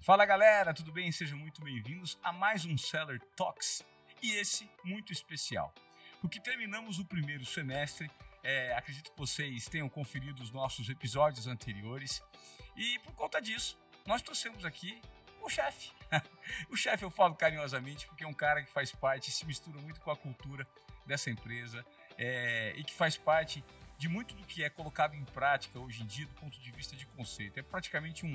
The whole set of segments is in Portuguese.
Fala galera, tudo bem? Sejam muito bem-vindos a mais um Seller Talks e esse muito especial, porque terminamos o primeiro semestre, acredito que vocês tenham conferido os nossos episódios anteriores e por conta disso nós trouxemos aqui o chefe. O chefe eu falo carinhosamente porque é um cara que faz parte, se mistura muito com a cultura dessa empresa e que faz parte de muito do que é colocado em prática hoje em dia do ponto de vista de conceito. É praticamente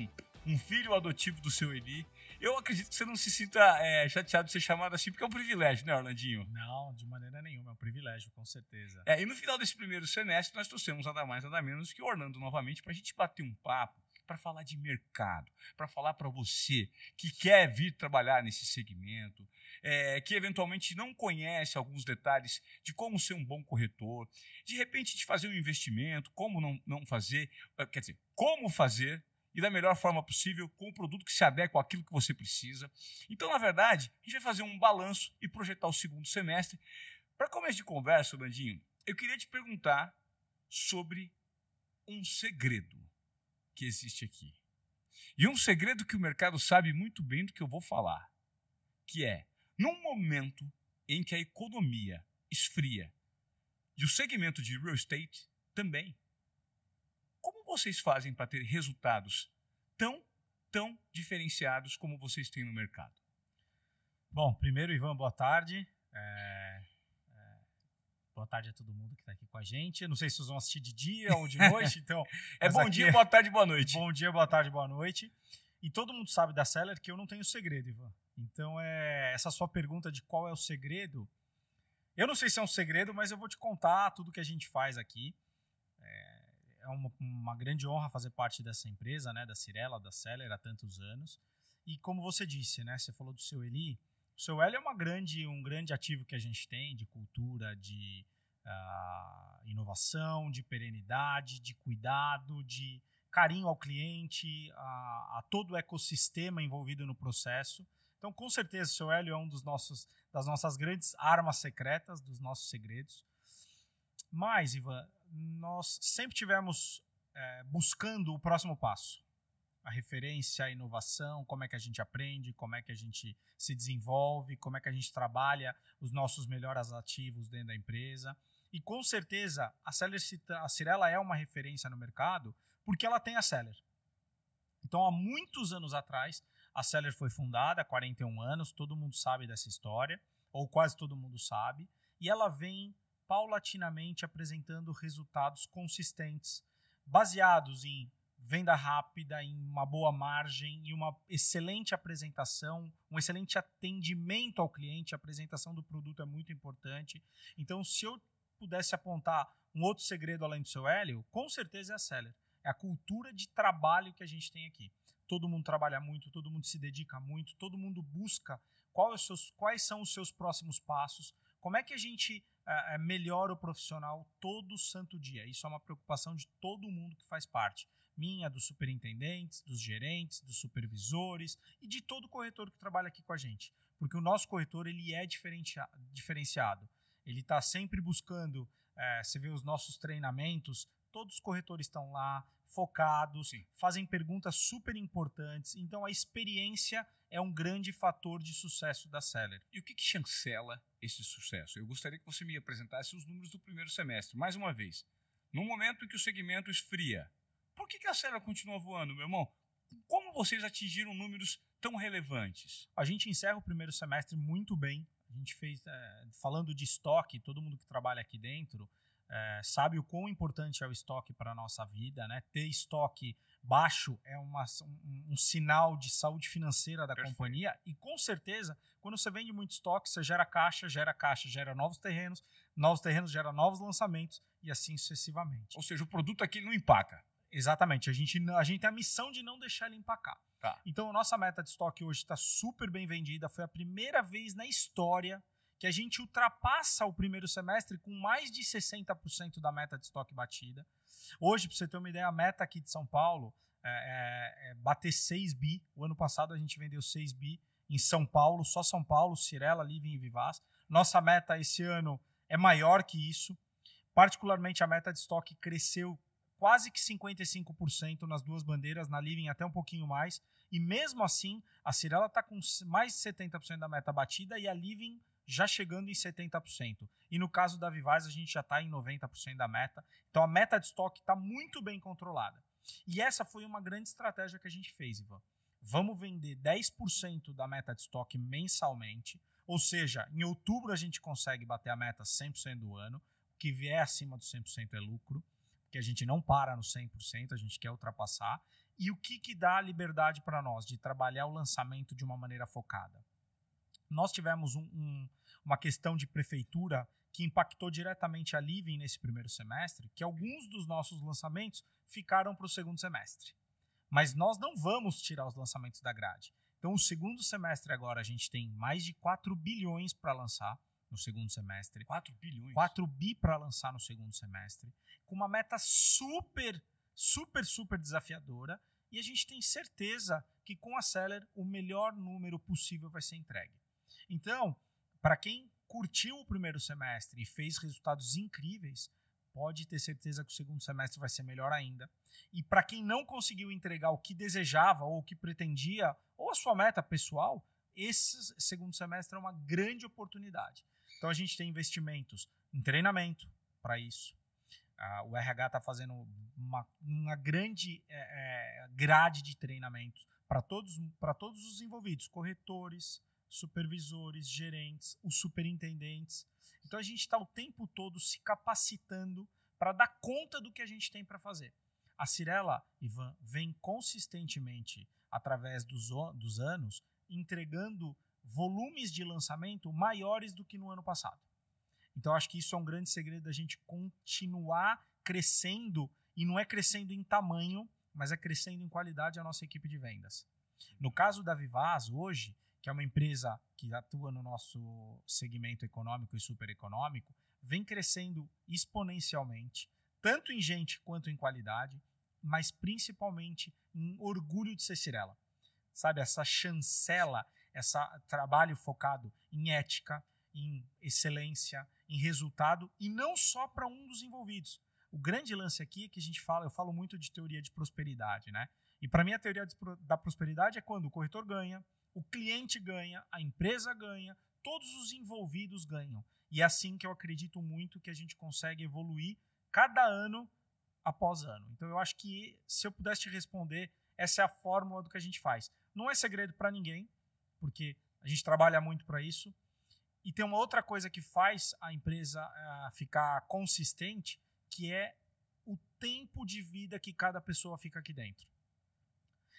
um filho adotivo do seu Eli. Eu acredito que você não se sinta chateado de ser chamado assim, porque é um privilégio, né, Orlandinho? Não, de maneira nenhuma, é um privilégio, com certeza. E no final desse primeiro semestre, nós trouxemos nada mais, nada menos que o Orlando novamente para a gente bater um papo, para falar de mercado, para falar para você que quer vir trabalhar nesse segmento, que eventualmente não conhece alguns detalhes de como ser um bom corretor, de repente de fazer um investimento, como não fazer, quer dizer, como fazer, e da melhor forma possível, com um produto que se adequa àquilo que você precisa. Então, na verdade, a gente vai fazer um balanço e projetar o segundo semestre. Para começo de conversa, Landinho, eu queria te perguntar sobre um segredo que existe aqui. E um segredo que o mercado sabe muito bem do que eu vou falar, que é, num momento em que a economia esfria e o segmento de real estate também, como vocês fazem para ter resultados tão diferenciados como vocês têm no mercado? Bom, primeiro, Ivan, boa tarde. Boa tarde a todo mundo que está aqui com a gente. Eu não sei se vocês vão assistir de dia ou de noite, então... bom dia, boa tarde, boa noite. Bom dia, boa tarde, boa noite. E todo mundo sabe da Seller que eu não tenho segredo, Ivan. Então, essa sua pergunta de qual é o segredo, eu não sei se é um segredo, mas eu vou te contar tudo que a gente faz aqui. É uma grande honra fazer parte dessa empresa, né, da Cyrela, da Seller, há tantos anos. E como você disse, né, você falou do seu Eli. O seu Eli é um grande ativo que a gente tem de cultura, de inovação, de perenidade, de cuidado, de carinho ao cliente, a todo o ecossistema envolvido no processo. Então, com certeza, o seu Eli é das nossas grandes armas secretas, dos nossos segredos. Mas, Ivan, nós sempre tivemos buscando o próximo passo. A referência, a inovação, como é que a gente aprende, como é que a gente se desenvolve, como é que a gente trabalha os nossos melhores ativos dentro da empresa. E, com certeza, a Cyrela é uma referência no mercado porque ela tem a Seller. Então, há muitos anos atrás, a Seller foi fundada, há 41 anos, todo mundo sabe dessa história, ou quase todo mundo sabe, e ela vem paulatinamente apresentando resultados consistentes, baseados em venda rápida, em uma boa margem e uma excelente apresentação, um excelente atendimento ao cliente. A apresentação do produto é muito importante. Então, se eu pudesse apontar um outro segredo além do seu Hélio, com certeza é a Seller. É a cultura de trabalho que a gente tem aqui. Todo mundo trabalha muito, todo mundo se dedica muito, todo mundo busca quais são os seus próximos passos, como é que a gente melhora o profissional todo santo dia. Isso é uma preocupação de todo mundo que faz parte. Minha, dos superintendentes, dos gerentes, dos supervisores e de todo corretor que trabalha aqui com a gente. Porque o nosso corretor ele é diferenciado. Ele está sempre buscando, você vê os nossos treinamentos, todos os corretores estão lá, focados, sim, fazem perguntas super importantes. Então, a experiência é um grande fator de sucesso da Seller. E o que chancela esse sucesso? Eu gostaria que você me apresentasse os números do primeiro semestre. Mais uma vez, no momento em que o segmento esfria, por que a Seller continua voando, meu irmão? Como vocês atingiram números tão relevantes? A gente encerra o primeiro semestre muito bem. A gente fez, falando de estoque, todo mundo que trabalha aqui dentro sabe o quão importante é o estoque para a nossa vida, né? Ter estoque baixo é um sinal de saúde financeira da companhia e, com certeza, quando você vende muito estoque, você gera caixa, gera novos terrenos geram novos lançamentos e assim sucessivamente. Ou seja, o produto aqui não empaca. Exatamente. A gente tem a missão de não deixar ele empacar. Tá. Então, a nossa meta de estoque hoje está super bem vendida. Foi a primeira vez na história que a gente ultrapassa o primeiro semestre com mais de 60% da meta de estoque batida. Hoje, para você ter uma ideia, a meta aqui de São Paulo é bater 6 bi. O ano passado a gente vendeu 6 bi em São Paulo, só São Paulo, Cyrela, Living e Vivaz. Nossa meta esse ano é maior que isso. Particularmente, a meta de estoque cresceu quase que 55% nas duas bandeiras, na Living até um pouquinho mais, E mesmo assim, a Cyrela está com mais de 70% da meta batida e a Living já chegando em 70%. E no caso da Vivaz, a gente já está em 90% da meta. Então a meta de estoque está muito bem controlada. E essa foi uma grande estratégia que a gente fez, Ivan. Vamos vender 10% da meta de estoque mensalmente, ou seja, em outubro a gente consegue bater a meta 100% do ano, o que vier acima do 100% é lucro, porque a gente não para no 100%, a gente quer ultrapassar. E o que dá a liberdade para nós de trabalhar o lançamento de uma maneira focada? Nós tivemos uma questão de prefeitura que impactou diretamente a Living nesse primeiro semestre, que alguns dos nossos lançamentos ficaram para o segundo semestre. Mas nós não vamos tirar os lançamentos da grade. Então, o segundo semestre agora, a gente tem mais de 4 bilhões para lançar no segundo semestre. 4 bilhões? 4 bi para lançar no segundo semestre, com uma meta super desafiadora. E a gente tem certeza que com a Seller, o melhor número possível vai ser entregue. Então, para quem curtiu o primeiro semestre e fez resultados incríveis, pode ter certeza que o segundo semestre vai ser melhor ainda. E para quem não conseguiu entregar o que desejava ou o que pretendia, ou a sua meta pessoal, esse segundo semestre é uma grande oportunidade. Então a gente tem investimentos em treinamento para isso. O RH está fazendo uma grande grade de treinamentos para todos os envolvidos, corretores, supervisores, gerentes, os superintendentes. Então a gente está o tempo todo se capacitando para dar conta do que a gente tem para fazer. A Cyrela, Ivan, vem consistentemente, através dos anos, entregando volumes de lançamento maiores do que no ano passado. Então acho que isso é um grande segredo da gente continuar crescendo, e não é crescendo em tamanho, mas é crescendo em qualidade a nossa equipe de vendas. No caso da Vivaz, hoje, que é uma empresa que atua no nosso segmento econômico e supereconômico, vem crescendo exponencialmente, tanto em gente quanto em qualidade, mas principalmente em orgulho de ser Cyrela. Sabe, essa chancela, esse trabalho focado em ética, em excelência, em resultado, e não só para um dos envolvidos. O grande lance aqui é que eu falo muito de teoria de prosperidade, né? E para mim a teoria da prosperidade é quando o corretor ganha, o cliente ganha, a empresa ganha, todos os envolvidos ganham. E é assim que eu acredito muito que a gente consegue evoluir cada ano após ano. Então eu acho que, se eu pudesse te responder, essa é a fórmula do que a gente faz. Não é segredo para ninguém, porque a gente trabalha muito para isso. E tem uma outra coisa que faz a empresa ficar consistente, que é o tempo de vida que cada pessoa fica aqui dentro.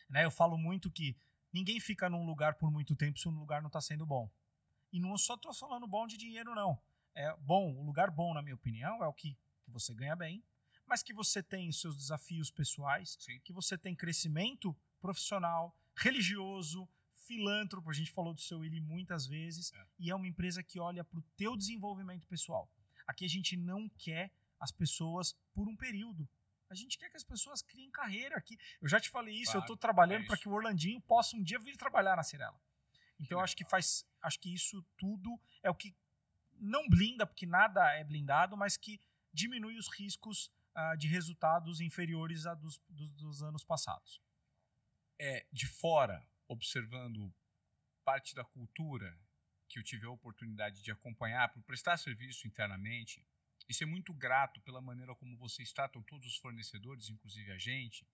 Né? Eu falo muito que ninguém fica num lugar por muito tempo se um lugar não está sendo bom. E não só estou falando bom de dinheiro, não. O lugar bom, na minha opinião, é o que você ganha bem, mas que você tem os seus desafios pessoais, sim, que você tem crescimento profissional, religioso, filântropo, a gente falou do seu Willi muitas vezes, e é uma empresa que olha para o teu desenvolvimento pessoal. Aqui a gente não quer as pessoas por um período. A gente quer que as pessoas criem carreira aqui. Eu já te falei isso, claro, eu estou trabalhando para que o Orlandinho possa um dia vir trabalhar na Cyrela. Então eu acho que isso tudo é o que não blinda, porque nada é blindado, mas que diminui os riscos de resultados inferiores a dos anos passados. De fora, observando parte da cultura que eu tive a oportunidade de acompanhar, por prestar serviço internamente, e ser muito grato pela maneira como vocês tratam todos os fornecedores, inclusive a gente,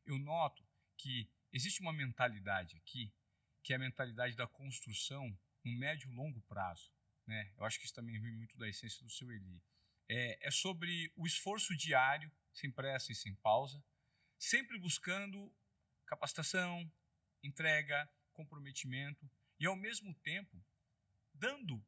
eu noto que existe uma mentalidade aqui, que é a mentalidade da construção no médio e longo prazo. Né? Eu acho que isso também vem muito da essência do seu Eli. É sobre o esforço diário, sem pressa e sem pausa, sempre buscando capacitação, entrega, comprometimento e, ao mesmo tempo, dando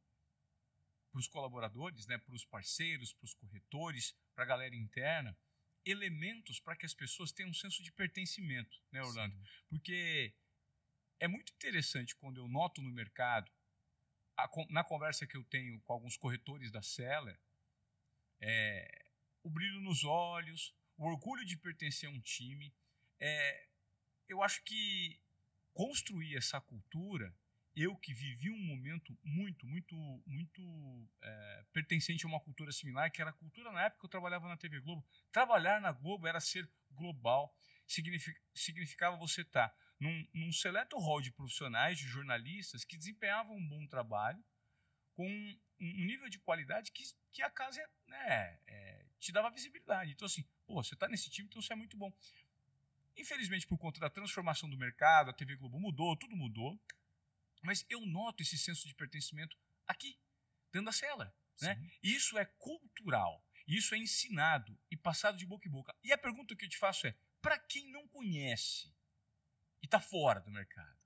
para os colaboradores, né, para os parceiros, para os corretores, para a galera interna, elementos para que as pessoas tenham um senso de pertencimento, né, Orlando? Sim. Porque é muito interessante quando eu noto no mercado, na conversa que eu tenho com alguns corretores da Seller, o brilho nos olhos, o orgulho de pertencer a um time. Eu acho que construir essa cultura, eu que vivi um momento muito pertencente a uma cultura similar, que era a cultura na época que eu trabalhava na TV Globo. Trabalhar na Globo era ser global, significava você estar num seleto rol de profissionais, de jornalistas que desempenhavam um bom trabalho com um nível de qualidade que a casa te dava visibilidade. Então, assim, você está nesse time, então você é muito bom. Infelizmente, por conta da transformação do mercado, a TV Globo mudou, tudo mudou, mas eu noto esse senso de pertencimento aqui, dentro da cela. Né? Isso é cultural, isso é ensinado e passado de boca em boca. E a pergunta que eu te faço é, para quem não conhece e está fora do mercado,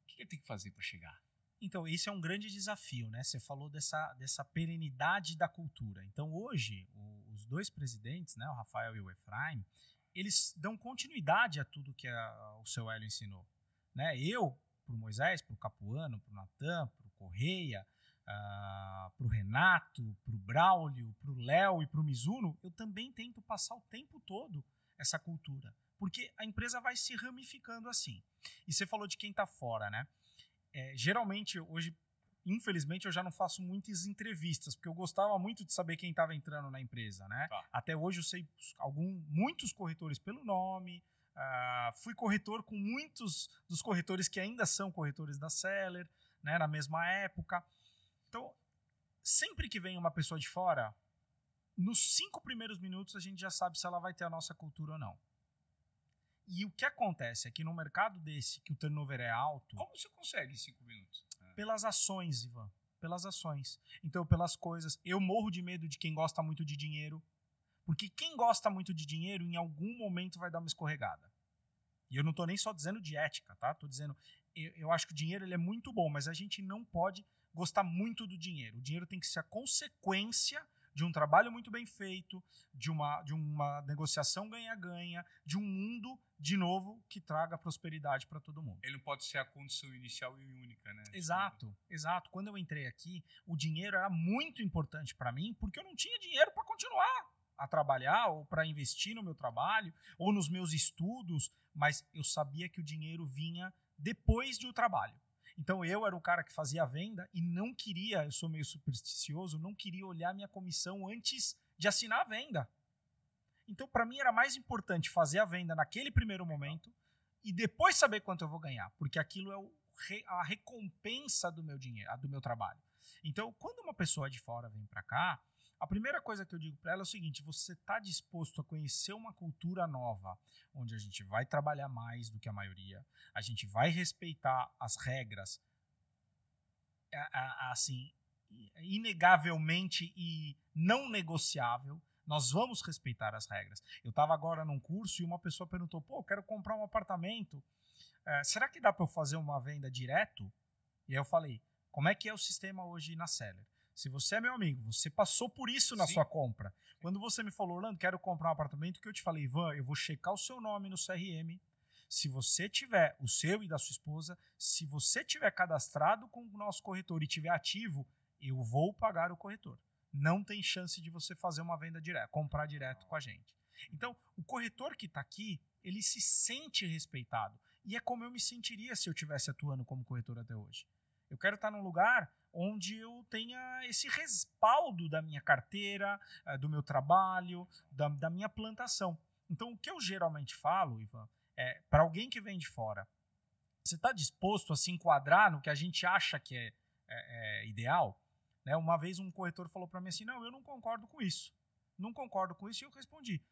o que ele tem que fazer para chegar? Então, esse é um grande desafio, né? Você falou dessa perenidade da cultura. Então, hoje, os dois presidentes, né, o Rafael e o Efraim, eles dão continuidade a tudo que o seu Hélio ensinou. Né? Eu, para o Moisés, para o Capuano, para o Natan, para o Correia, para o Renato, para o Braulio, para o Léo e para o Mizuno, eu também tento passar o tempo todo essa cultura. Porque a empresa vai se ramificando assim. E você falou de quem está fora, né? Geralmente, hoje, infelizmente, eu já não faço muitas entrevistas, porque eu gostava muito de saber quem estava entrando na empresa, né? Tá. Até hoje eu sei muitos corretores pelo nome, fui corretor com muitos dos corretores que ainda são corretores da Seller, né, na mesma época. Então, sempre que vem uma pessoa de fora, nos 5 primeiros minutos a gente já sabe se ela vai ter a nossa cultura ou não. E o que acontece é que no mercado desse, que o turnover é alto... Como você consegue em 5 minutos? Pelas ações, Ivan. Pelas ações. Então, pelas coisas. Eu morro de medo de quem gosta muito de dinheiro. Porque quem gosta muito de dinheiro, em algum momento vai dar uma escorregada. E eu não estou nem só dizendo de ética, tá? Estou dizendo... Eu acho que o dinheiro ele é muito bom, mas a gente não pode gostar muito do dinheiro. O dinheiro tem que ser a consequência de um trabalho muito bem feito, de uma negociação ganha-ganha, de um mundo, de novo, que traga prosperidade para todo mundo. Ele não pode ser a condição inicial e única, né? Exato, exato. Quando eu entrei aqui, o dinheiro era muito importante para mim, porque eu não tinha dinheiro para continuar a trabalhar, ou para investir no meu trabalho, ou nos meus estudos, mas eu sabia que o dinheiro vinha depois do trabalho. Então eu era o cara que fazia a venda e não queria, eu sou meio supersticioso, não queria olhar minha comissão antes de assinar a venda. Então para mim era mais importante fazer a venda naquele primeiro momento e depois saber quanto eu vou ganhar, porque aquilo é a recompensa do meu dinheiro, do meu trabalho. Então quando uma pessoa de fora vem para cá, a primeira coisa que eu digo para ela é o seguinte: você está disposto a conhecer uma cultura nova, onde a gente vai trabalhar mais do que a maioria, a gente vai respeitar as regras, assim, inegavelmente e não negociável, nós vamos respeitar as regras. Eu estava agora num curso e uma pessoa perguntou, eu quero comprar um apartamento, será que dá para eu fazer uma venda direto? E aí eu falei, como é que é o sistema hoje na Seller? Se você é meu amigo, você passou por isso na sua compra. Quando você me falou, Orlando, quero comprar um apartamento, que eu te falei, Ivan, eu vou checar o seu nome no CRM. Se você tiver o seu e da sua esposa, se você tiver cadastrado com o nosso corretor e tiver ativo, eu vou pagar o corretor. Não tem chance de você fazer uma venda direta, comprar direto com a gente. Então, o corretor que está aqui, ele se sente respeitado. E é como eu me sentiria se eu estivesse atuando como corretor até hoje. Eu quero estar num lugar onde eu tenha esse respaldo da minha carteira, do meu trabalho, da minha plantação. Então, o que eu geralmente falo, Ivan, para alguém que vem de fora, você está disposto a se enquadrar no que a gente acha que é ideal? Né? Uma vez um corretor falou para mim assim, não, eu não concordo com isso. Não concordo com isso, e eu respondi,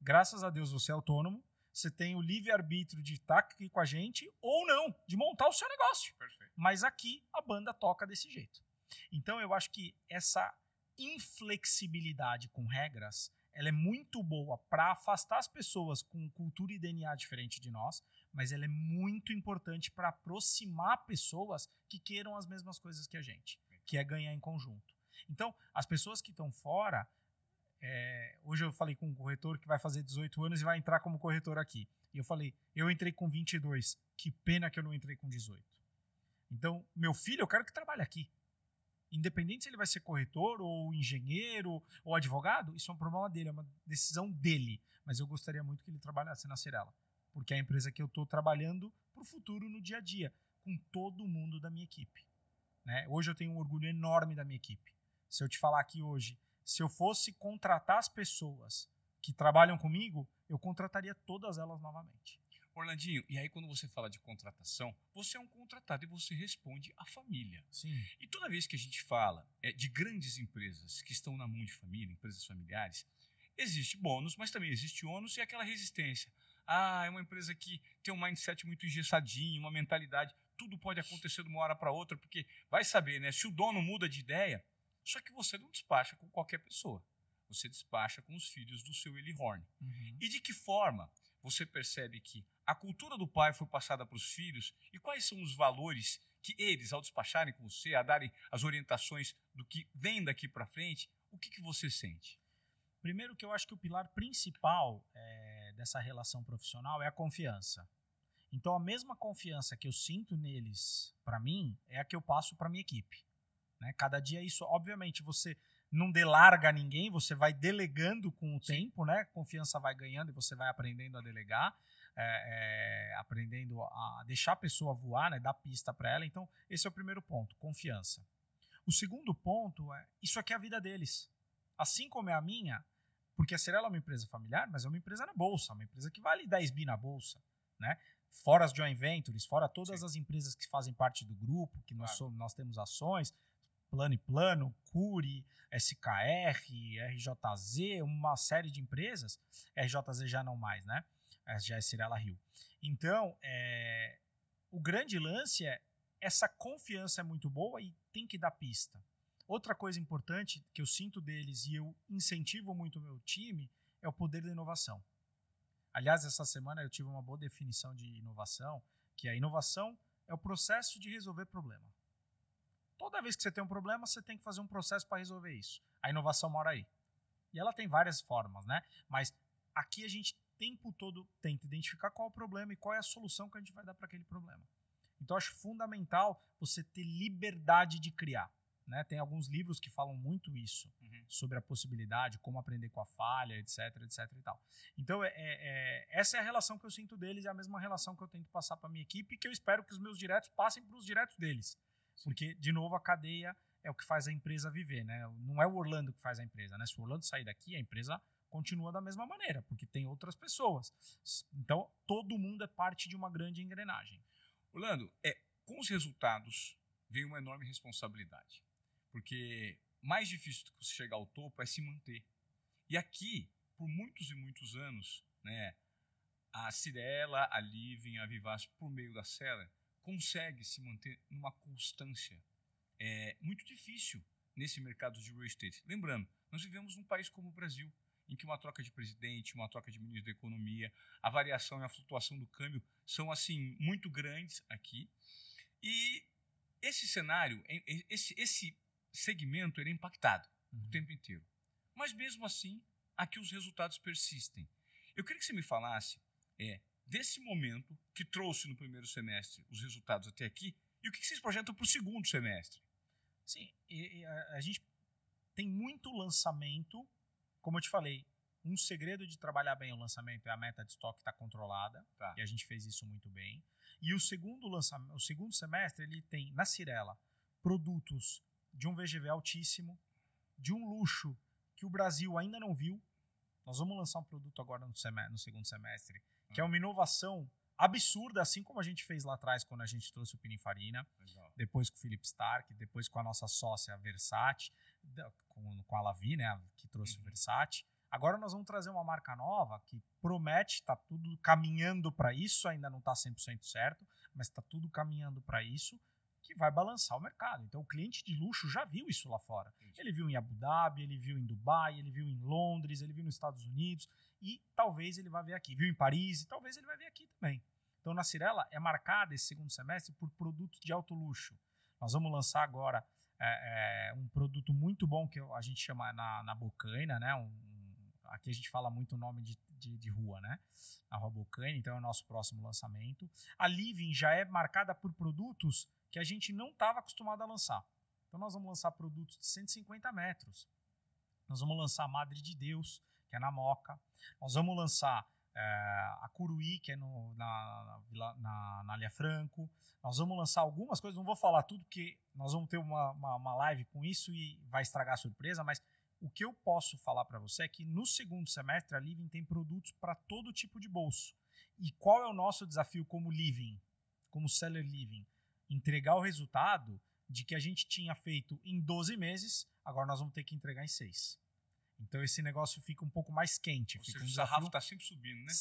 graças a Deus você é autônomo, você tem o livre-arbítrio de estar aqui com a gente ou não, de montar o seu negócio. Perfeito. Mas aqui a banda toca desse jeito. Então eu acho que essa inflexibilidade com regras, ela é muito boa para afastar as pessoas com cultura e DNA diferente de nós, mas ela é muito importante para aproximar pessoas que queiram as mesmas coisas que a gente, que é ganhar em conjunto. Então, as pessoas que estão fora... hoje eu falei com um corretor que vai fazer 18 anos e vai entrar como corretor aqui. E eu falei, eu entrei com 22, que pena que eu não entrei com 18. Então, meu filho, eu quero que trabalhe aqui. Independente se ele vai ser corretor, ou engenheiro, ou advogado, isso é um problema dele, é uma decisão dele. Mas eu gostaria muito que ele trabalhasse na Cyrela, porque é a empresa que eu estou trabalhando para o futuro no dia a dia, com todo mundo da minha equipe. Né? Hoje eu tenho um orgulho enorme da minha equipe. Se eu te falar aqui hoje, se eu fosse contratar as pessoas que trabalham comigo, eu contrataria todas elas novamente. Orlandinho, e aí quando você fala de contratação, você é um contratado e você responde à família. Sim. E toda vez que a gente fala de grandes empresas que estão na mão de família, empresas familiares, existe bônus, mas também existe ônus e aquela resistência. Ah, é uma empresa que tem um mindset muito engessadinho, uma mentalidade, tudo pode acontecer de uma hora para outra, porque vai saber, né? Se o dono muda de ideia, só que você não despacha com qualquer pessoa. Você despacha com os filhos do seu Eli Horn. Uhum. E de que forma você percebe que a cultura do pai foi passada para os filhos e quais são os valores que eles, ao despacharem com você, a darem as orientações do que vem daqui para frente, o que você sente? Primeiro que eu acho que o pilar principal dessa relação profissional é a confiança. Então, a mesma confiança que eu sinto neles, para mim, é a que eu passo para minha equipe. Né? Cada dia isso, obviamente, você não delarga ninguém, você vai delegando com o tempo, né? Confiança vai ganhando e você vai aprendendo a delegar, aprendendo a deixar a pessoa voar, né? Dar pista para ela. Então, esse é o primeiro ponto, confiança. O segundo ponto é, isso aqui é a vida deles. Assim como é a minha, porque a Cyrela é uma empresa familiar, mas é uma empresa na bolsa, uma empresa que vale 10 bi na bolsa, né? Fora as joint ventures, fora todas as empresas que fazem parte do grupo, que nós temos ações, Plano e Plano, Cury, SKR, RJZ, uma série de empresas. RJZ já não mais, né? Já é Cyrela Rio. Então, o grande lance é essa confiança é muito boa e tem que dar pista. Outra coisa importante que eu sinto deles e eu incentivo muito o meu time é o poder da inovação. Aliás, essa semana eu tive uma boa definição de inovação, que a inovação é o processo de resolver problema. Toda vez que você tem um problema, você tem que fazer um processo para resolver isso. A inovação mora aí. E ela tem várias formas, né? Mas aqui a gente o tempo todo tenta identificar qual é o problema e qual é a solução que a gente vai dar para aquele problema. Então, eu acho fundamental você ter liberdade de criar. Né? Tem alguns livros que falam muito isso, sobre a possibilidade, como aprender com a falha, etc, etc e tal. Então, essa é a relação que eu sinto deles, é a mesma relação que eu tento passar para a minha equipe e que eu espero que os meus diretos passem para os diretos deles. Porque, de novo, a cadeia é o que faz a empresa viver. Né? Não é o Orlando que faz a empresa. Né? Se o Orlando sair daqui, a empresa continua da mesma maneira, porque tem outras pessoas. Então, todo mundo é parte de uma grande engrenagem. Orlando, com os resultados vem uma enorme responsabilidade. Porque mais difícil do que você chegar ao topo é se manter. E aqui, por muitos e muitos anos, né, a Cyrela, a Living, a Vivaz, por meio da Seller, consegue se manter numa constância muito difícil nesse mercado de real estate. Lembrando, nós vivemos num país como o Brasil, em que uma troca de presidente, uma troca de ministro da economia, a variação e a flutuação do câmbio são assim muito grandes aqui. E esse cenário, esse segmento ele é impactado o tempo inteiro. Mas mesmo assim, aqui os resultados persistem. Eu queria que você me falasse desse momento que trouxe no primeiro semestre os resultados até aqui e o que vocês projetam para o segundo semestre. Sim, a gente tem muito lançamento, como eu te falei, um segredo de trabalhar bem o lançamento é a meta de estoque estar controlada, e a gente fez isso muito bem. E o segundo semestre ele tem na Cyrela produtos de um VGV altíssimo, de um luxo que o Brasil ainda não viu. Nós vamos lançar um produto agora no segundo semestre, que é uma inovação absurda, assim como a gente fez lá atrás quando a gente trouxe o Pininfarina, depois com o Philip Stark, depois com a nossa sócia Versace, com a Lavi, né, que trouxe o Versace. Agora nós vamos trazer uma marca nova que promete, está tudo caminhando para isso, ainda não está 100% certo, mas está tudo caminhando para isso, que vai balançar o mercado. Então o cliente de luxo já viu isso lá fora. Ele viu em Abu Dhabi, ele viu em Dubai, ele viu em Londres, ele viu nos Estados Unidos e talvez ele vá ver aqui. Viu em Paris e talvez ele vai ver aqui também. Então na Cyrela é marcada esse segundo semestre por produtos de alto luxo. Nós vamos lançar agora um produto muito bom que a gente chama na Bocaina, né? Aqui a gente fala muito o nome de rua, né? A Rua Bocaina, então é o nosso próximo lançamento. A Living já é marcada por produtos que a gente não estava acostumado a lançar. Então nós vamos lançar produtos de 150 metros. Nós vamos lançar a Madre de Deus, que é na Moca. Nós vamos lançar a Curuí, que é na Alia Franco. Nós vamos lançar algumas coisas, não vou falar tudo, porque nós vamos ter uma live com isso e vai estragar a surpresa, mas o que eu posso falar para você é que no segundo semestre a Living tem produtos para todo tipo de bolso. E qual é o nosso desafio como living, como seller living? Entregar o resultado de que a gente tinha feito em 12 meses, agora nós vamos ter que entregar em 6. Então esse negócio fica um pouco mais quente. Ou fica seja, um o sarrafo desafio está sempre subindo, né?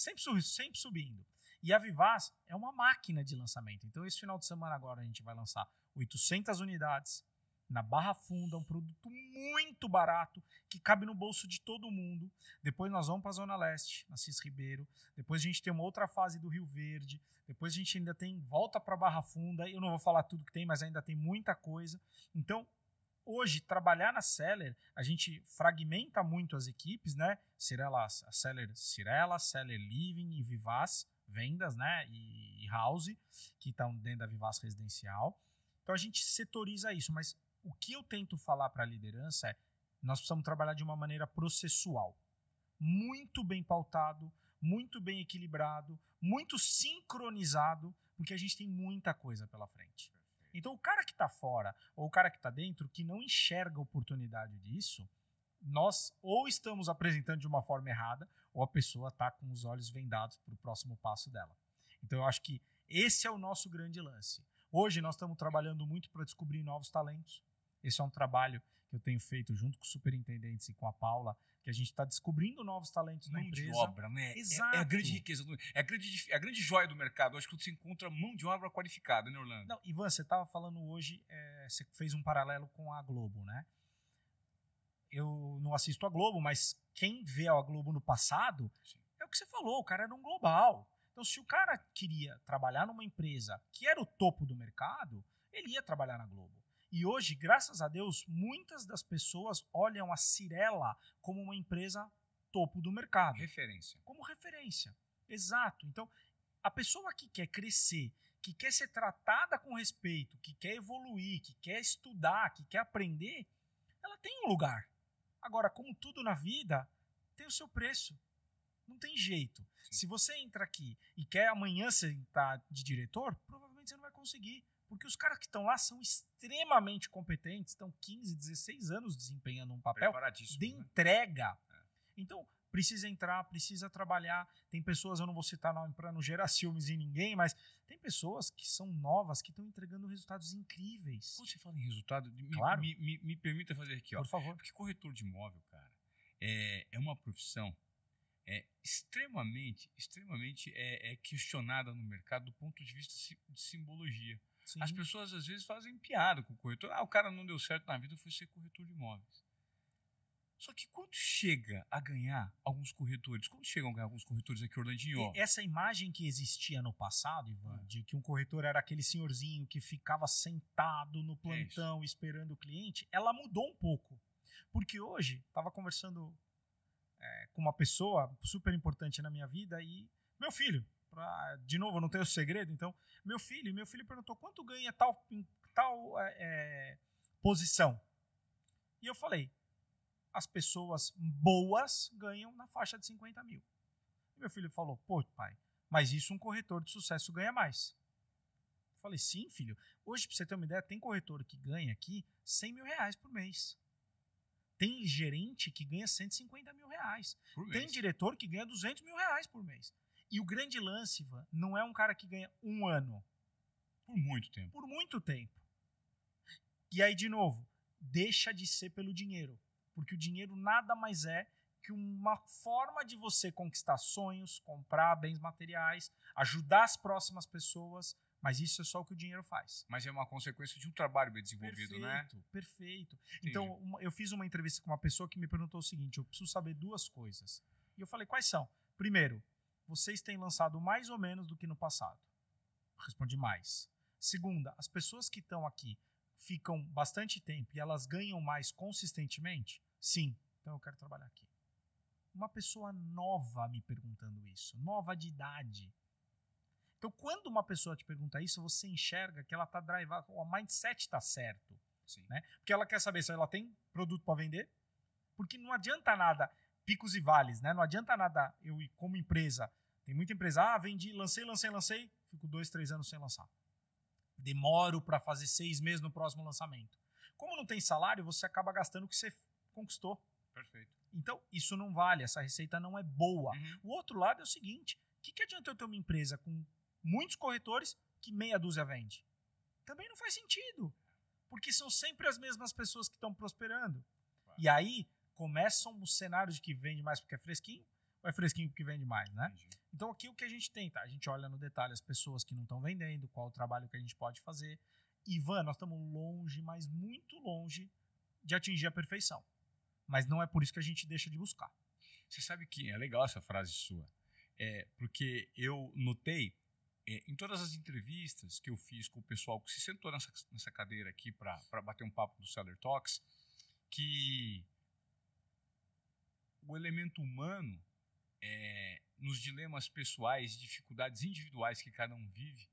sempre subindo. E a Vivaz é uma máquina de lançamento. Então esse final de semana agora a gente vai lançar 800 unidades na Barra Funda, um produto muito barato, que cabe no bolso de todo mundo. Depois nós vamos para a Zona Leste, na Cis Ribeiro. Depois a gente tem uma outra fase do Rio Verde. Depois a gente ainda tem volta para a Barra Funda. Eu não vou falar tudo que tem, mas ainda tem muita coisa. Então, hoje, trabalhar na Seller, a gente fragmenta muito as equipes, né? A Seller Cirela, Seller Living e Vivaz, vendas, né? E House, que estão dentro da Vivaz Residencial. Então a gente setoriza isso, mas o que eu tento falar para a liderança é nós precisamos trabalhar de uma maneira processual, muito bem pautado, muito bem equilibrado, muito sincronizado, porque a gente tem muita coisa pela frente. Então o cara que está fora ou o cara que está dentro, que não enxerga a oportunidade disso, nós ou estamos apresentando de uma forma errada ou a pessoa está com os olhos vendados para o próximo passo dela. Então eu acho que esse é o nosso grande lance. Hoje nós estamos trabalhando muito para descobrir novos talentos. Esse é um trabalho que eu tenho feito junto com os superintendentes e com a Paula, que a gente está descobrindo novos talentos na empresa. Mão de obra, né? Exato. É a grande riqueza, é a grande joia do mercado. Eu acho que você encontra mão de obra qualificada, né, Orlando? Não, Ivan, você estava falando hoje, você fez um paralelo com a Globo, né? Eu não assisto a Globo, mas quem vê a Globo no passado, sim, é o que você falou, o cara era um global. Então, se o cara queria trabalhar numa empresa que era o topo do mercado, ele ia trabalhar na Globo. E hoje, graças a Deus, muitas das pessoas olham a Cirela como uma empresa topo do mercado. Referência. Como referência. Exato. Então, a pessoa que quer crescer, que quer ser tratada com respeito, que quer evoluir, que quer estudar, que quer aprender, ela tem um lugar. Agora, como tudo na vida, tem o seu preço. Não tem jeito. Sim. Se você entra aqui e quer amanhã sentar de diretor, provavelmente você não vai conseguir. Porque os caras que estão lá são extremamente competentes, estão 15, 16 anos desempenhando um papel de entrega. Né? Então, precisa entrar, precisa trabalhar. Tem pessoas, eu não vou citar nome para não gerar ciúmes em ninguém, mas tem pessoas que são novas, que estão entregando resultados incríveis. Quando você fala em resultado, claro. me permita fazer aqui. Ó. Por favor. Porque corretor de imóvel, cara, é uma profissão extremamente questionada no mercado do ponto de vista de simbologia. Sim. As pessoas às vezes fazem piada com o corretor. O cara não deu certo na vida, foi ser corretor de imóveis. Só que quando chega a ganhar alguns corretores, quando chegam a ganhar alguns corretores aqui, Orlandinho? Essa imagem que existia no passado, Ivan, de que um corretor era aquele senhorzinho que ficava sentado no plantão esperando o cliente, ela mudou um pouco. Porque hoje, estava conversando com uma pessoa super importante na minha vida e meu filho, de novo, eu não tenho segredo, então, meu filho perguntou quanto ganha tal posição. E eu falei, as pessoas boas ganham na faixa de 50 mil. E meu filho falou, pô, pai, mas isso um corretor de sucesso ganha mais. Eu falei, sim, filho. Hoje, pra você ter uma ideia, tem corretor que ganha aqui 100 mil reais por mês. Tem gerente que ganha 150 mil reais. Tem diretor que ganha 200 mil reais por mês. E o grande lance, Ivan, não é um cara que ganha um ano. Por muito tempo. Por muito tempo. E aí, de novo, deixa de ser pelo dinheiro. Porque o dinheiro nada mais é que uma forma de você conquistar sonhos, comprar bens materiais, ajudar as próximas pessoas, mas isso é só o que o dinheiro faz. Mas é uma consequência de um trabalho bem desenvolvido, perfeito, né? Perfeito. Então, eu fiz uma entrevista com uma pessoa que me perguntou o seguinte, eu preciso saber duas coisas. E eu falei, quais são? Primeiro, vocês têm lançado mais ou menos do que no passado? Eu respondi mais. Segunda, as pessoas que estão aqui ficam bastante tempo e elas ganham mais consistentemente? Sim, então eu quero trabalhar aqui. Uma pessoa nova me perguntando isso, nova de idade. Então, quando uma pessoa te pergunta isso, você enxerga que ela está drivada, o mindset está certo. Sim. Né? Porque ela quer saber se ela tem produto para vender, porque não adianta nada, picos e vales, né? Não adianta nada eu, como empresa, tem muita empresa, vendi, lancei, fico 2, 3 anos sem lançar. Demoro para fazer 6 meses no próximo lançamento. Como não tem salário, você acaba gastando o que você conquistou. Perfeito. Então, isso não vale, essa receita não é boa. Uhum. O outro lado é o seguinte, que adianta eu ter uma empresa com muitos corretores que meia dúzia vende? Também não faz sentido. Porque são sempre as mesmas pessoas que estão prosperando. Claro. E aí começam os cenários de que vende mais porque é fresquinho, ou é fresquinho porque vende mais, né? Entendi. Então aqui o que a gente tenta? A gente olha no detalhe as pessoas que não estão vendendo, qual o trabalho que a gente pode fazer. Ivan, nós estamos longe, mas muito longe de atingir a perfeição. Mas não é por isso que a gente deixa de buscar. Você sabe que é legal essa frase sua. Porque eu notei em todas as entrevistas que eu fiz com o pessoal que se sentou nessa cadeira aqui para bater um papo do Seller Talks, que o elemento humano, nos dilemas pessoais, dificuldades individuais que cada um vive,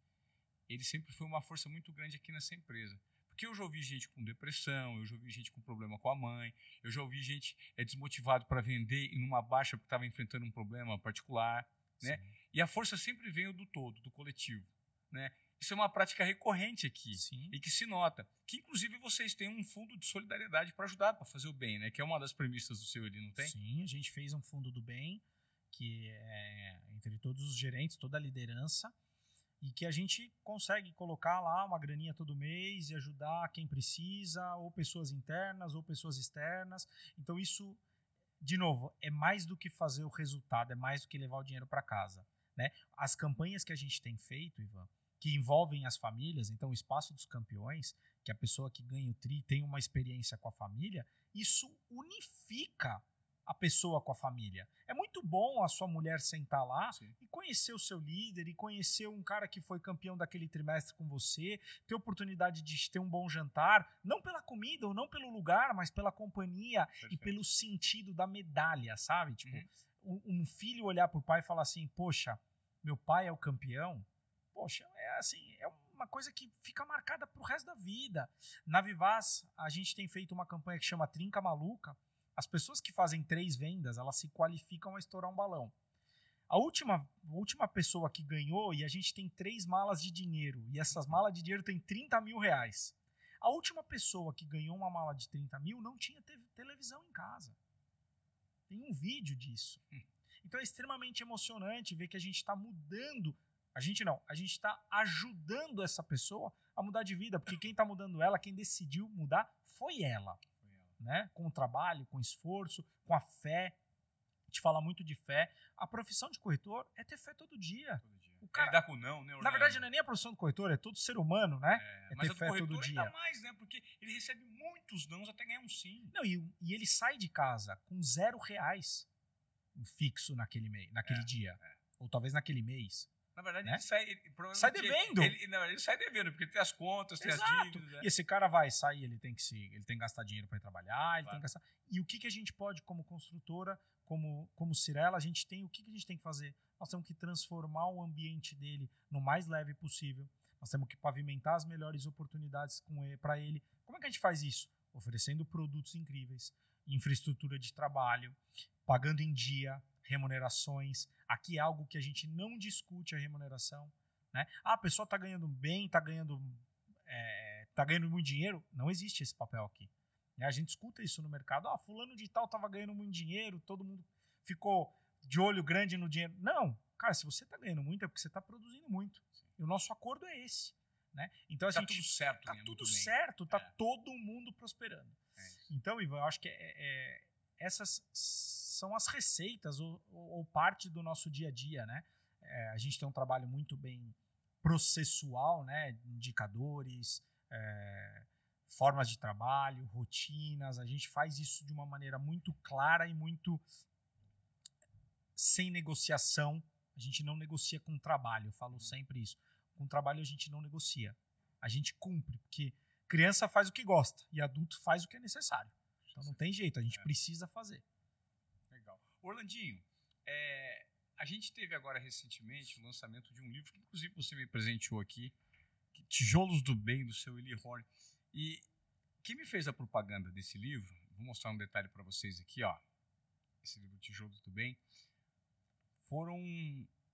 ele sempre foi uma força muito grande aqui nessa empresa. Porque eu já ouvi gente com depressão, eu já ouvi gente com problema com a mãe, eu já ouvi gente desmotivado para vender e numa baixa porque estava enfrentando um problema particular, né? E a força sempre veio do todo, do coletivo, né? Isso é uma prática recorrente aqui. Sim. E que se nota. Que, inclusive, vocês têm um fundo de solidariedade para ajudar, para fazer o bem, né? Que é uma das premissas do seu ali, não tem? Sim, a gente fez um fundo do bem, que é entre todos os gerentes, toda a liderança, e que a gente consegue colocar lá uma graninha todo mês e ajudar quem precisa, ou pessoas internas, ou pessoas externas. Então, isso, de novo, é mais do que fazer o resultado, é mais do que levar o dinheiro para casa, né? As campanhas que a gente tem feito, Ivan, que envolvem as famílias, então o Espaço dos Campeões, que a pessoa que ganha o TRI tem uma experiência com a família, isso unifica a pessoa com a família. É muito bom a sua mulher sentar lá Sim. e conhecer o seu líder, e conhecer um cara que foi campeão daquele trimestre com você, ter oportunidade de ter um bom jantar, não pela comida ou não pelo lugar, mas pela companhia Perfeito. E pelo sentido da medalha, sabe? Tipo, um filho olhar pro pai e falar assim, poxa, meu pai é o campeão, poxa, é assim, é uma coisa que fica marcada pro resto da vida. Na Vivaz, a gente tem feito uma campanha que chama Trinca Maluca. As pessoas que fazem 3 vendas, elas se qualificam a estourar um balão. A última pessoa que ganhou, e a gente tem 3 malas de dinheiro, e essas malas de dinheiro tem 30 mil reais. A última pessoa que ganhou uma mala de 30 mil não tinha televisão em casa. Tem um vídeo disso. Então é extremamente emocionante ver que a gente está mudando. A gente está ajudando essa pessoa a mudar de vida, porque quem está mudando ela, quem decidiu mudar, foi ela. Né? Com o trabalho, com o esforço, com a fé. A gente fala muito de fé. A profissão de corretor é ter fé todo dia. O cara dá com não, né? Na verdade, não é nem a profissão do corretor, é todo ser humano, né? Mas ter fé todo dia. Ainda mais, né? Porque ele recebe muitos nãos até ganhar um sim. Não, e ele sai de casa com R$0 fixo naquele dia. Ou talvez naquele mês. Na verdade, né? ele sai devendo. Na verdade, ele sai devendo, porque tem as contas, tem Exato. as dívidas. E esse cara vai sair, ele tem que gastar dinheiro para ir trabalhar, ele tem que gastar. E o que a gente pode, como construtora, como Cyrela, o que a gente tem que fazer? Nós temos que transformar o ambiente dele no mais leve possível. Nós temos que pavimentar as melhores oportunidades para ele. Como é que a gente faz isso? Oferecendo produtos incríveis, infraestrutura de trabalho, pagando em dia, remunerações. Aqui é algo que a gente não discute a remuneração, né? A pessoa está ganhando bem, está ganhando muito dinheiro. Não existe esse papel aqui. A gente escuta isso no mercado. Fulano de tal estava ganhando muito dinheiro, todo mundo ficou de olho grande no dinheiro. Não, cara, se você está ganhando muito é porque você está produzindo muito. E o nosso acordo é esse, né? Então tá tudo certo, tá tudo certo, tá todo mundo prosperando. Então, Ivan, eu acho que essas são as receitas ou parte do nosso dia a dia, né? A gente tem um trabalho muito bem processual, né? Indicadores, formas de trabalho, rotinas. A gente faz isso de uma maneira muito clara e muito sem negociação. A gente não negocia com o trabalho, eu falo sempre isso. Com o trabalho a gente não negocia. A gente cumpre, porque criança faz o que gosta e adulto faz o que é necessário. Então não tem jeito, a gente precisa fazer. Legal. Orlandinho, a gente teve agora recentemente o lançamento de um livro que inclusive você me presenteou aqui, Tijolos do Bem, do seu Eli Horn. E quem me fez a propaganda desse livro, vou mostrar um detalhe para vocês aqui, ó. Esse livro Tijolos do Bem, foram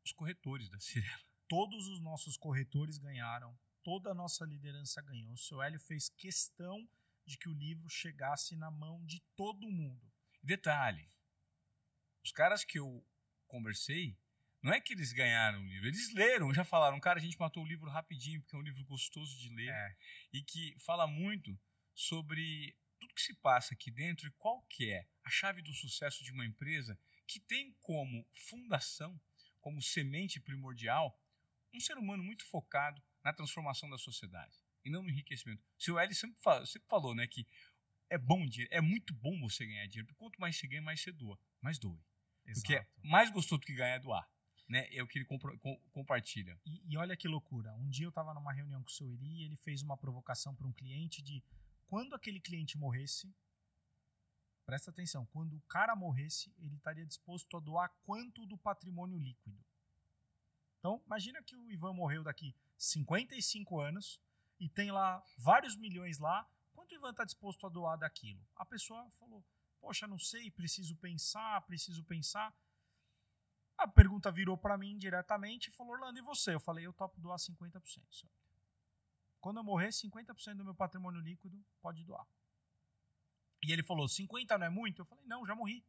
os corretores da Cyrela. Todos os nossos corretores ganharam, toda a nossa liderança ganhou. O seu Hélio fez questão de que o livro chegasse na mão de todo mundo. Detalhe, os caras que eu conversei Não é que eles ganharam o livro, eles leram, já falaram, cara, a gente matou o livro rapidinho, porque é um livro gostoso de ler e que fala muito sobre tudo que se passa aqui dentro e qual que é a chave do sucesso de uma empresa que tem como fundação, como semente primordial, um ser humano muito focado na transformação da sociedade e não no enriquecimento. O seu Hélio sempre falou, né, que é bom dinheiro, é muito bom você ganhar dinheiro, porque quanto mais você ganha, mais você doa, mais doe. Exato. Porque é mais gostoso do que ganhar é doar. Né? É o que ele compartilha. E olha que loucura. Um dia eu estava numa reunião com o seu Eri e ele fez uma provocação para um cliente de quando aquele cliente morresse, presta atenção, quando o cara morresse, ele estaria disposto a doar quanto do patrimônio líquido. Então, imagina que o Ivan morreu daqui 55 anos e tem lá vários milhões lá, quanto o Ivan está disposto a doar daquilo? A pessoa falou, poxa, não sei, preciso pensar. A pergunta virou para mim diretamente e falou, Orlando, e você? Eu falei, eu topo doar 50%. Só. Quando eu morrer, 50% do meu patrimônio líquido pode doar. E ele falou, 50 não é muito? Eu falei, não, já morri.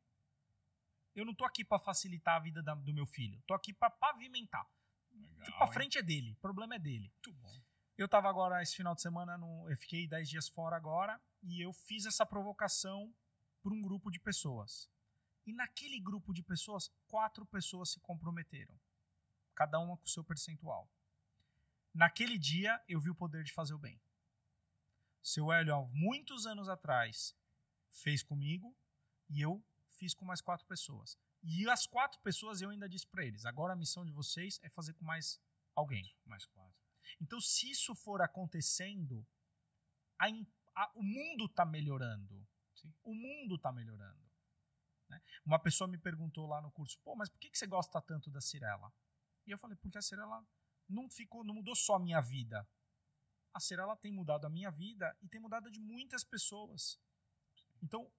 Eu não tô aqui para facilitar a vida do meu filho. Tô aqui para pavimentar. Legal, para frente é dele, o problema é dele. Muito bom. Eu tava agora, esse final de semana, eu fiquei 10 dias fora agora, e eu fiz essa provocação para um grupo de pessoas. E naquele grupo de pessoas, 4 pessoas se comprometeram. Cada uma com o seu percentual. Naquele dia, eu vi o poder de fazer o bem. Seu Hélio, há muitos anos atrás, fez comigo e eu fiz com mais 4 pessoas. E as 4 pessoas eu ainda disse para eles, agora a missão de vocês é fazer com mais alguém. Mais 4. Então, se isso for acontecendo, o mundo está melhorando. Sim. O mundo está melhorando. Uma pessoa me perguntou lá no curso, pô, mas por que você gosta tanto da Cyrela? E eu falei, porque a Cyrela não mudou só a minha vida. A Cyrela tem mudado a minha vida e tem mudado a de muitas pessoas. Então,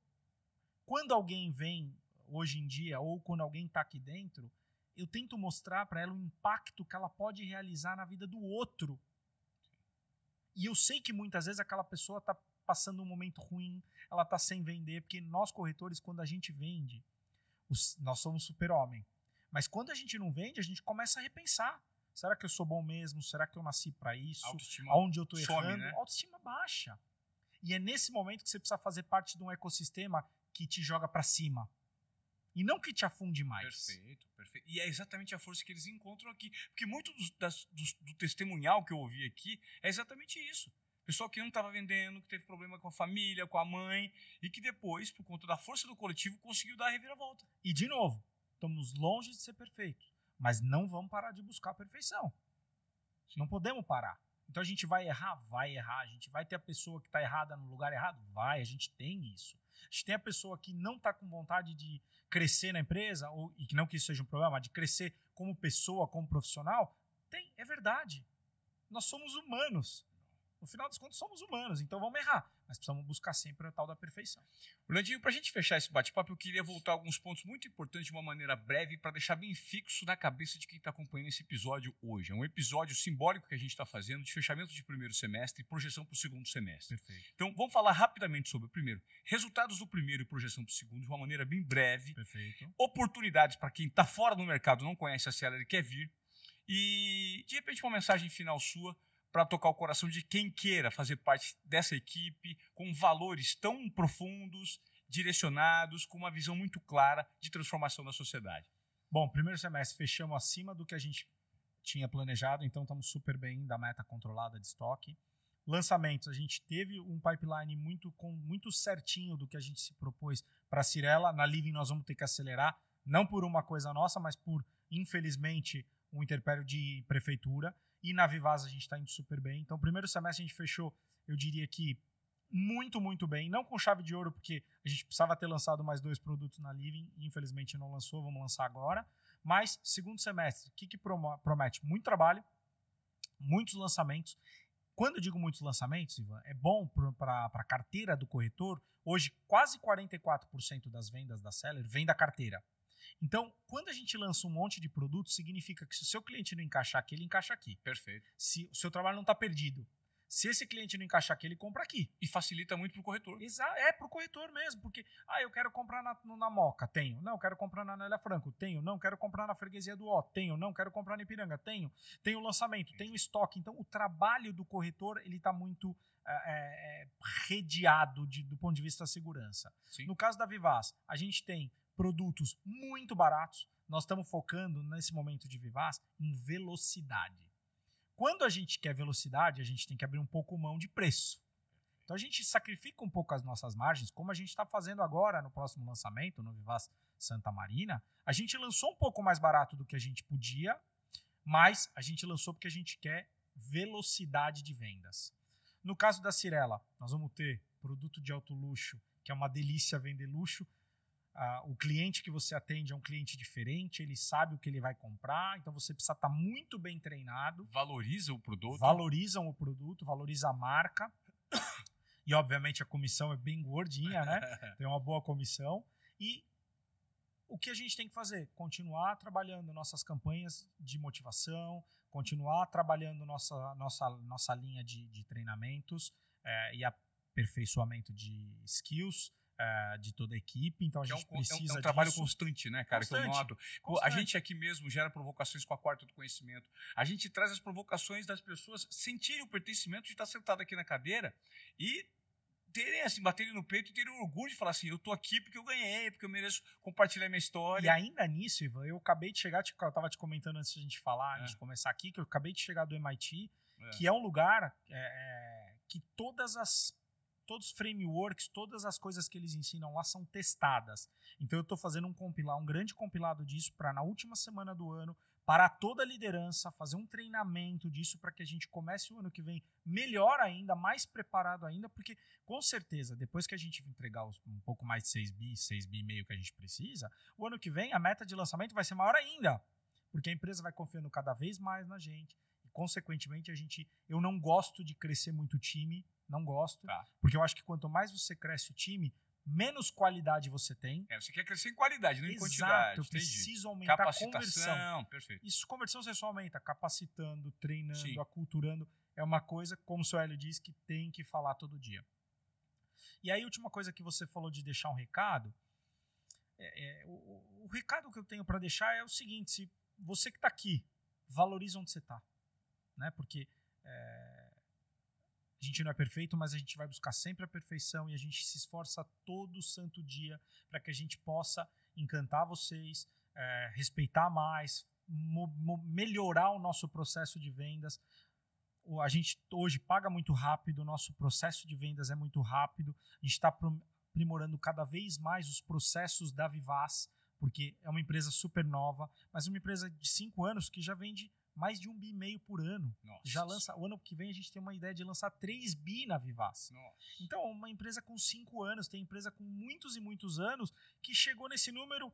quando alguém vem hoje em dia, ou quando alguém está aqui dentro, eu tento mostrar para ela o impacto que ela pode realizar na vida do outro. E eu sei que muitas vezes aquela pessoa está passando um momento ruim, ela está sem vender, porque nós corretores, quando a gente vende, nós somos super-homem. Mas quando a gente não vende, a gente começa a repensar. Será que eu sou bom mesmo? Será que eu nasci para isso? Autoestima onde eu estou errando? Né? Autoestima baixa. E é nesse momento que você precisa fazer parte de um ecossistema que te joga para cima. E não que te afunde mais. Perfeito, perfeito. E é exatamente a força que eles encontram aqui. Porque muito do testemunhal que eu ouvi aqui é exatamente isso. Pessoal que não estava vendendo, que teve problema com a família, com a mãe, e que depois, por conta da força do coletivo, conseguiu dar a reviravolta. E, de novo, estamos longe de ser perfeitos, mas não vamos parar de buscar a perfeição. Não podemos parar. Então a gente vai errar? Vai errar. A gente vai ter a pessoa que está errada no lugar errado? Vai, a gente tem isso. A gente tem a pessoa que não está com vontade de crescer na empresa, e que não que isso seja um problema, de crescer como pessoa, como profissional? Tem, é verdade. Nós somos humanos. No final das contas, somos humanos, então vamos errar. Mas precisamos buscar sempre a tal da perfeição. Orlandinho, para a gente fechar esse bate-papo, eu queria voltar a alguns pontos muito importantes de uma maneira breve para deixar bem fixo na cabeça de quem está acompanhando esse episódio hoje. É um episódio simbólico que a gente está fazendo de fechamento de primeiro semestre e projeção para o segundo semestre. Perfeito. Então, vamos falar rapidamente sobre o primeiro. Resultados do primeiro e projeção para o segundo de uma maneira bem breve. Perfeito. Oportunidades para quem está fora do mercado, não conhece a Cyrela e quer vir. E, de repente, uma mensagem final sua para tocar o coração de quem queira fazer parte dessa equipe com valores tão profundos, direcionados, com uma visão muito clara de transformação da sociedade. Bom, primeiro semestre fechamos acima do que a gente tinha planejado, então estamos super bem da meta controlada de estoque. Lançamentos, a gente teve um pipeline muito certinho do que a gente se propôs para a Cyrela. Na Living nós vamos ter que acelerar, não por uma coisa nossa, mas por, infelizmente, um interpério de prefeitura. E na Vivaz a gente está indo super bem. Então, primeiro semestre a gente fechou, eu diria que muito, muito bem. Não com chave de ouro, porque a gente precisava ter lançado mais 2 produtos na Living. Infelizmente não lançou, vamos lançar agora. Mas, segundo semestre, o que promete? Muito trabalho, muitos lançamentos. Quando eu digo muitos lançamentos, Ivan, é bom para a carteira do corretor. Hoje, quase 44% das vendas da Seller vem da carteira. Então, quando a gente lança um monte de produtos, significa que se o seu cliente não encaixar aqui, ele encaixa aqui. Perfeito. Se o seu trabalho não está perdido. Se esse cliente não encaixar aqui, ele compra aqui. E facilita muito para o corretor. É para o corretor mesmo, porque eu quero comprar na Moca, tenho. Não, quero comprar na Anélia Franco, tenho. Não, quero comprar na Freguesia do Ó, tenho. Não, quero comprar na Ipiranga, tenho. Tenho lançamento, tenho estoque. Então, o trabalho do corretor ele está muito redeado do ponto de vista da segurança. Sim. No caso da Vivaz, a gente tem produtos muito baratos. Nós estamos focando, nesse momento de Vivaz, em velocidade. Quando a gente quer velocidade, a gente tem que abrir um pouco mão de preço. Então a gente sacrifica um pouco as nossas margens, como a gente está fazendo agora no próximo lançamento, no Vivaz Santa Marina. A gente lançou um pouco mais barato do que a gente podia, mas a gente lançou porque a gente quer velocidade de vendas. No caso da Cyrela, nós vamos ter produto de alto luxo, que é uma delícia vender luxo. O cliente que você atende é um cliente diferente, ele sabe o que ele vai comprar, então você precisa estar muito bem treinado. Valoriza o produto. Valorizam o produto, valoriza a marca. E, obviamente, a comissão é bem gordinha, né? Tem uma boa comissão. E o que a gente tem que fazer? Continuar trabalhando nossas campanhas de motivação, continuar trabalhando nossa linha de treinamentos e aperfeiçoamento de skills, de toda a equipe, então a gente precisa é um trabalho disso. Constante, né, cara? Constante, que eu noto. constante. A gente aqui mesmo gera provocações com a quarta do conhecimento. A gente traz as provocações das pessoas sentirem o pertencimento de estar sentado aqui na cadeira e terem assim, baterem no peito e terem orgulho de falar assim, eu tô aqui porque eu ganhei, porque eu mereço compartilhar minha história. E ainda nisso, Ivan, eu acabei de chegar, eu estava te comentando antes de a gente falar, antes de começar aqui, que eu acabei de chegar do MIT, que é um lugar que todos os frameworks, todas as coisas que eles ensinam lá são testadas. Então eu estou fazendo um grande compilado disso para na última semana do ano, para toda a liderança, fazer um treinamento disso para que a gente comece o ano que vem melhor ainda, mais preparado ainda, porque com certeza, depois que a gente entregar um pouco mais de 6 bi e meio que a gente precisa, o ano que vem a meta de lançamento vai ser maior ainda, porque a empresa vai confiando cada vez mais na gente. Consequentemente, eu não gosto de crescer muito o time, não gosto, porque eu acho que quanto mais você cresce o time, menos qualidade você tem. Você quer crescer em qualidade, não em quantidade. Eu preciso aumentar a conversão. Perfeito. Isso, conversão você só aumenta, capacitando, treinando, Sim. aculturando. É uma coisa, como o seu Hélio diz, que tem que falar todo dia. E aí, a última coisa que você falou de deixar um recado, o recado que eu tenho para deixar é o seguinte, se você que está aqui, valoriza onde você está. Né? Porque a gente não é perfeito, mas a gente vai buscar sempre a perfeição e a gente se esforça todo santo dia para que a gente possa encantar vocês, respeitar mais, melhorar o nosso processo de vendas. A gente hoje paga muito rápido, o nosso processo de vendas é muito rápido, a gente está aprimorando cada vez mais os processos da Vivaz, porque é uma empresa super nova, mas uma empresa de 5 anos que já vende mais de 1,5 bi por ano. Nossa. Já lança, o ano que vem a gente tem uma ideia de lançar 3 bi na Vivaz. Nossa. Então, uma empresa com 5 anos, tem empresa com muitos e muitos anos que chegou nesse número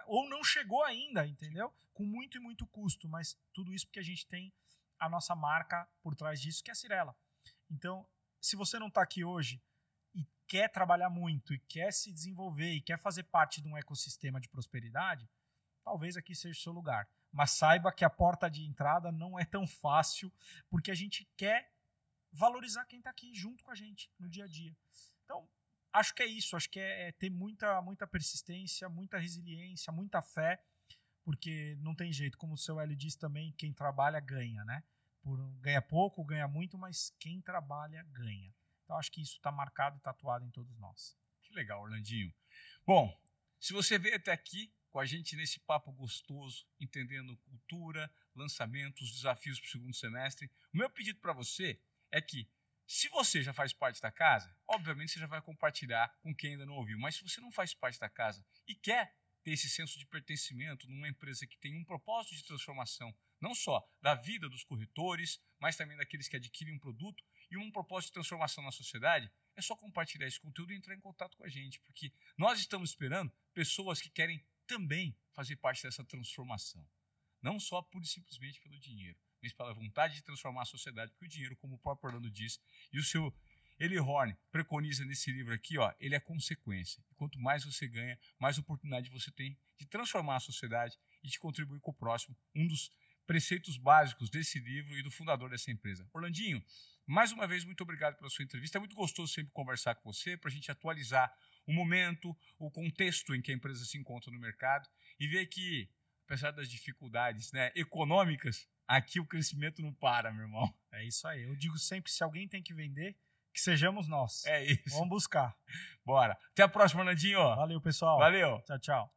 ou não chegou ainda, entendeu? Com muito e muito custo, mas tudo isso porque a gente tem a nossa marca por trás disso, que é a Cyrela. Então, se você não está aqui hoje e quer trabalhar muito, e quer se desenvolver, e quer fazer parte de um ecossistema de prosperidade, talvez aqui seja o seu lugar. Mas saiba que a porta de entrada não é tão fácil, porque a gente quer valorizar quem está aqui junto com a gente no dia a dia. Então, acho que é isso. Acho que é ter muita persistência, muita resiliência, muita fé, porque não tem jeito. Como o seu Hélio disse também, quem trabalha ganha, né? Ganha pouco, ganha muito, mas quem trabalha ganha. Então, acho que isso está marcado e tatuado em todos nós. Que legal, Orlandinho. Bom, se você veio até aqui com a gente nesse papo gostoso, entendendo cultura, lançamentos, desafios para o segundo semestre, o meu pedido para você é que, se você já faz parte da casa, obviamente você já vai compartilhar com quem ainda não ouviu, mas se você não faz parte da casa e quer ter esse senso de pertencimento numa empresa que tem um propósito de transformação, não só da vida dos corretores, mas também daqueles que adquirem um produto e um propósito de transformação na sociedade, é só compartilhar esse conteúdo e entrar em contato com a gente, porque nós estamos esperando pessoas que querem também fazer parte dessa transformação. Não só pura e simplesmente pelo dinheiro, mas pela vontade de transformar a sociedade, porque o dinheiro, como o próprio Orlando diz, e o seu Eli Horn preconiza nesse livro aqui, ele é consequência. E quanto mais você ganha, mais oportunidade você tem de transformar a sociedade e de contribuir com o próximo, um dos preceitos básicos desse livro e do fundador dessa empresa. Orlandinho, mais uma vez, muito obrigado pela sua entrevista. É muito gostoso sempre conversar com você, para a gente atualizar o momento, o contexto em que a empresa se encontra no mercado e ver que, apesar das dificuldades, né, econômicas, aqui o crescimento não para, meu irmão. É isso aí. Eu digo sempre, se alguém tem que vender, que sejamos nós. É isso. Vamos buscar. Bora. Até a próxima, Nandinho. Valeu, pessoal. Valeu. Tchau, tchau.